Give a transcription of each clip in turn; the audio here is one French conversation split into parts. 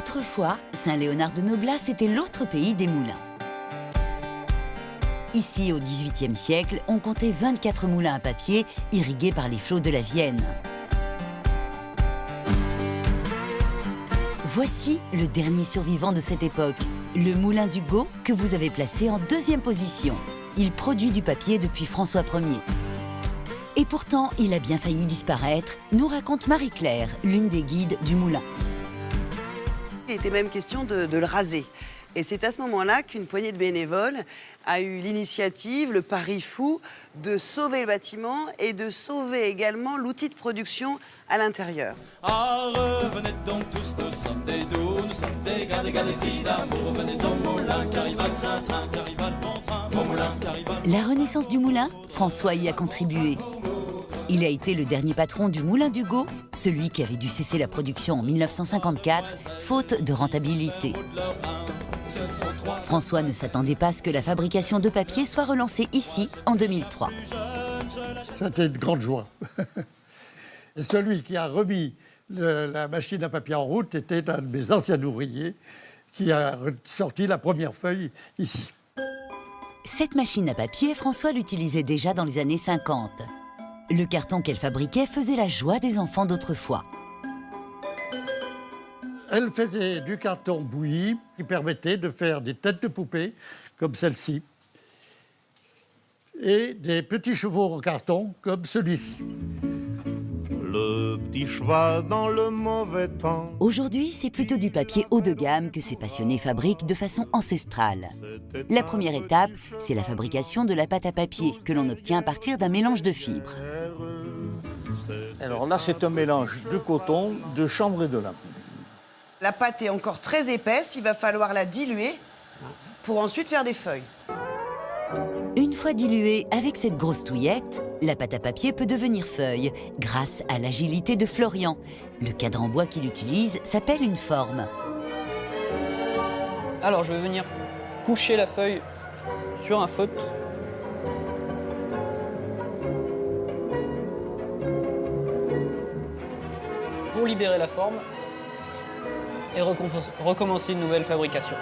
Autrefois, Saint-Léonard-de-Noblat, c'était l'autre pays des moulins. Ici, au XVIIIe siècle, on comptait 24 moulins à papier irrigués par les flots de la Vienne. Voici le dernier survivant de cette époque, le moulin du Gau, que vous avez placé en deuxième position. Il produit du papier depuis François Ier. Et pourtant, il a bien failli disparaître, nous raconte Marie-Claire, l'une des guides du moulin. Il était même question de le raser. Et c'est à ce moment-là qu'une poignée de bénévoles a eu l'initiative, le pari fou, de sauver le bâtiment et de sauver également l'outil de production à l'intérieur. Ah, revenez donc tous, nous sommes des doux, nous sommes des gars des filles d'amour. Venez au moulin, qu'arrive le train-train, qu'arrive le bon train, au moulin, qu'arrive La renaissance du moulin, François y a contribué. Il a été le dernier patron du moulin du Gau, celui qui avait dû cesser la production en 1954, faute de rentabilité. François ne s'attendait pas à ce que la fabrication de papier soit relancée ici en 2003. C'était une grande joie. Et celui qui a remis la machine à papier en route était un de mes anciens ouvriers qui a sorti la première feuille ici. Cette machine à papier, François l'utilisait déjà dans les années 50. Le carton qu'elle fabriquait faisait la joie des enfants d'autrefois. Elle faisait du carton bouilli qui permettait de faire des têtes de poupées comme celle-ci et des petits chevaux en carton comme celui-ci. Le petit cheval dans le mauvais temps. Aujourd'hui, c'est plutôt du papier haut de gamme que ces passionnés fabriquent de façon ancestrale. La première étape, c'est la fabrication de la pâte à papier que l'on obtient à partir d'un mélange de fibres. Alors là, c'est un mélange de coton, de chanvre et de lin. La pâte est encore très épaisse, il va falloir la diluer pour ensuite faire des feuilles. Une fois diluée avec cette grosse touillette, la pâte à papier peut devenir feuille grâce à l'agilité de Florian. Le cadre en bois qu'il utilise s'appelle une forme. Alors, je vais venir coucher la feuille sur un feutre. Pour libérer la forme et recommencer une nouvelle fabrication.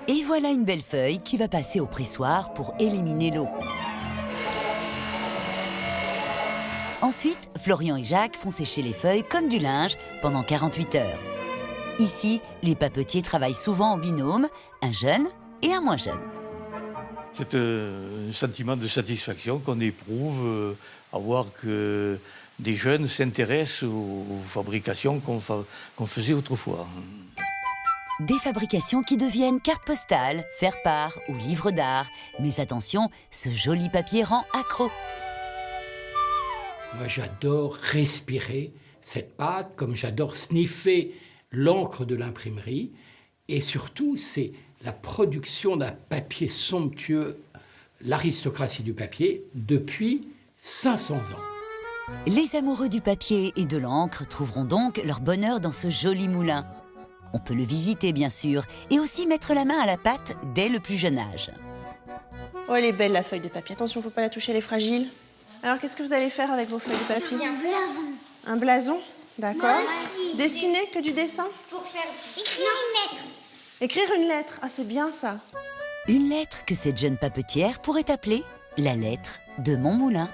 Et voilà une belle feuille qui va passer au pressoir pour éliminer l'eau. Ensuite, Florian et Jacques font sécher les feuilles comme du linge pendant 48 heures. Ici, les papetiers travaillent souvent en binôme, un jeune et un moins jeune. C'est un sentiment de satisfaction qu'on éprouve à voir que des jeunes s'intéressent aux fabrications qu'on faisait autrefois. Des fabrications qui deviennent cartes postales, faire-part ou livres d'art. Mais attention, ce joli papier rend accro. Moi, j'adore respirer cette pâte, comme j'adore sniffer l'encre de l'imprimerie. Et surtout, c'est la production d'un papier somptueux, l'aristocratie du papier, depuis 500 ans. Les amoureux du papier et de l'encre trouveront donc leur bonheur dans ce joli moulin. On peut le visiter, bien sûr, et aussi mettre la main à la pâte dès le plus jeune âge. Oh, elle est belle, la feuille de papier. Attention, faut pas la toucher, elle est fragile. Alors, qu'est-ce que vous allez faire avec vos feuilles de papier? Un blason. Un blason? D'accord. Moi aussi. Dessiner, que du dessin? Pour faire écrire une lettre. Écrire une lettre. Ah, c'est bien, ça. Une lettre que cette jeune papetière pourrait appeler la lettre de mon moulin.